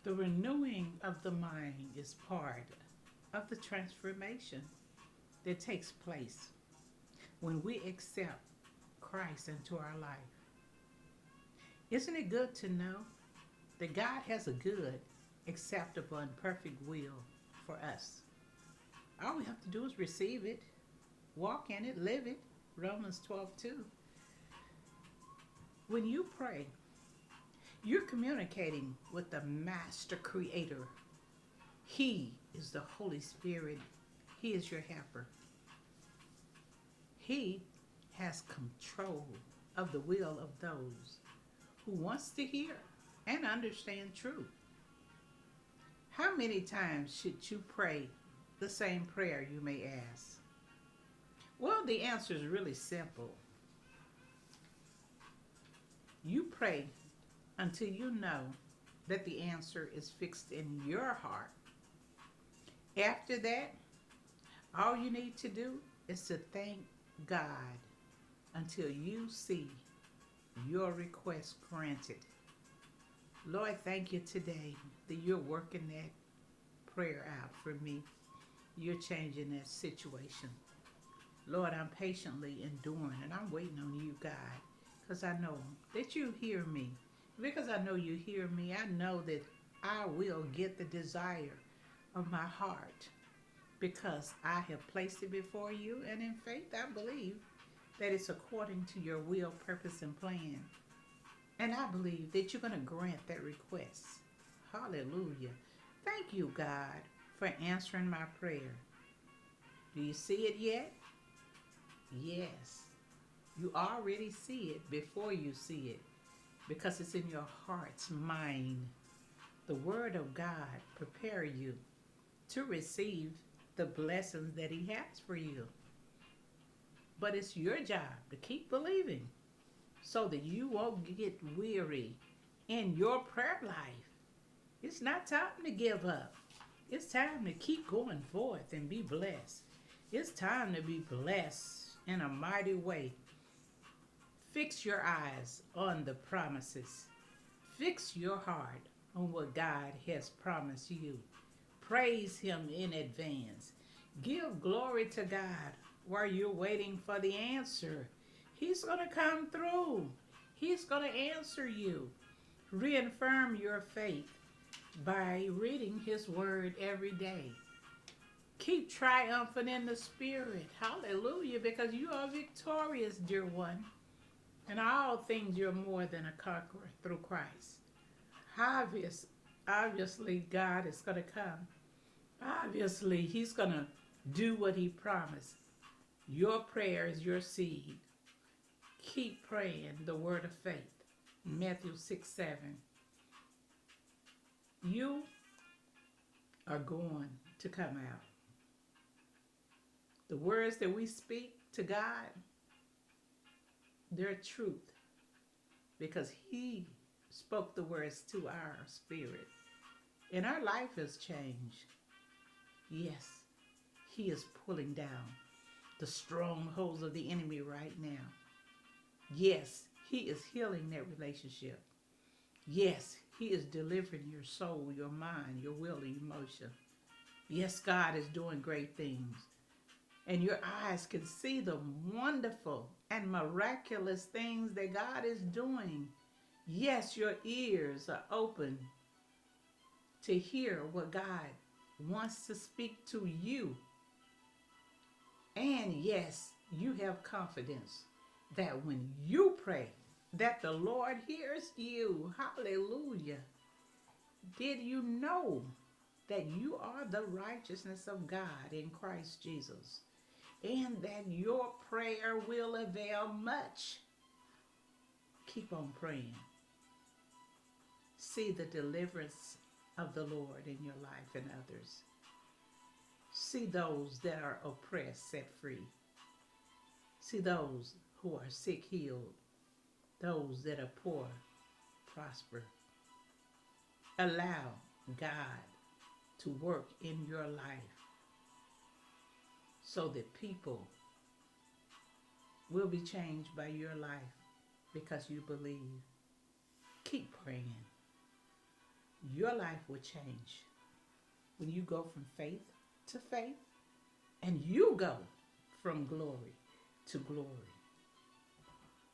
The renewing of the mind is part of the transformation that takes place when we accept Christ into our life. Isn't it good to know that God has a good, acceptable, and perfect will for us? All we have to do is receive it, walk in it, live it. Romans 12:2. When you pray, you're communicating with the master creator. He is the Holy Spirit. He is your helper. He has control of the will of those who wants to hear and understand truth. How many times should you pray the same prayer, you may ask? Well, the answer is really simple. You pray until you know that the answer is fixed in your heart. After that, all you need to do is to thank God until you see your request granted. Lord, thank you today that you're working that prayer out for me. You're changing that situation. Lord, I'm patiently enduring and I'm waiting on you, God, because I know that you hear me. Because I know you hear me, I know that I will get the desire of my heart because I have placed it before you, and in faith I believe that it's according to your will, purpose, and plan. And I believe that you're going to grant that request. Hallelujah. Thank you, God, for answering my prayer. Do you see it yet? Yes. You already see it before you see it because it's in your heart's mind. The Word of God prepare you to receive the blessings that He has for you. But it's your job to keep believing so that you won't get weary in your prayer life. It's not time to give up. It's time to keep going forth and be blessed. It's time to be blessed in a mighty way. Fix your eyes on the promises. Fix your heart on what God has promised you. Praise Him in advance. Give glory to God while you're waiting for the answer. He's going to come through. He's going to answer you. Reaffirm your faith by reading His Word every day. Keep triumphant in the Spirit. Hallelujah, because you are victorious, dear one. In all things, you're more than a conqueror through Christ. Obviously, God is going to come. Obviously, He's going to do what He promised. Your prayer is your seed. Keep praying the word of faith. Matthew 6:7. You are going to come out. The words that we speak to God, they're truth because He spoke the words to our spirit. And our life has changed. Yes, He is pulling down the strongholds of the enemy right now. Yes, He is healing that relationship. Yes, He is delivering your soul, your mind, your will, and emotion. Yes, God is doing great things. And your eyes can see the wonderful and miraculous things that God is doing. Yes, your ears are open to hear what God wants to speak to you. And yes, you have confidence that when you pray, that the Lord hears you. Hallelujah. Did you know that you are the righteousness of God in Christ Jesus? And that your prayer will avail much. Keep on praying. See the deliverance of the Lord in your life and others. See those that are oppressed set free. See those who are sick healed. Those that are poor prosper. Allow God to work in your life so that people will be changed by your life because you believe. Keep praying. your life will change when you go from faith to faith and you go from glory to glory.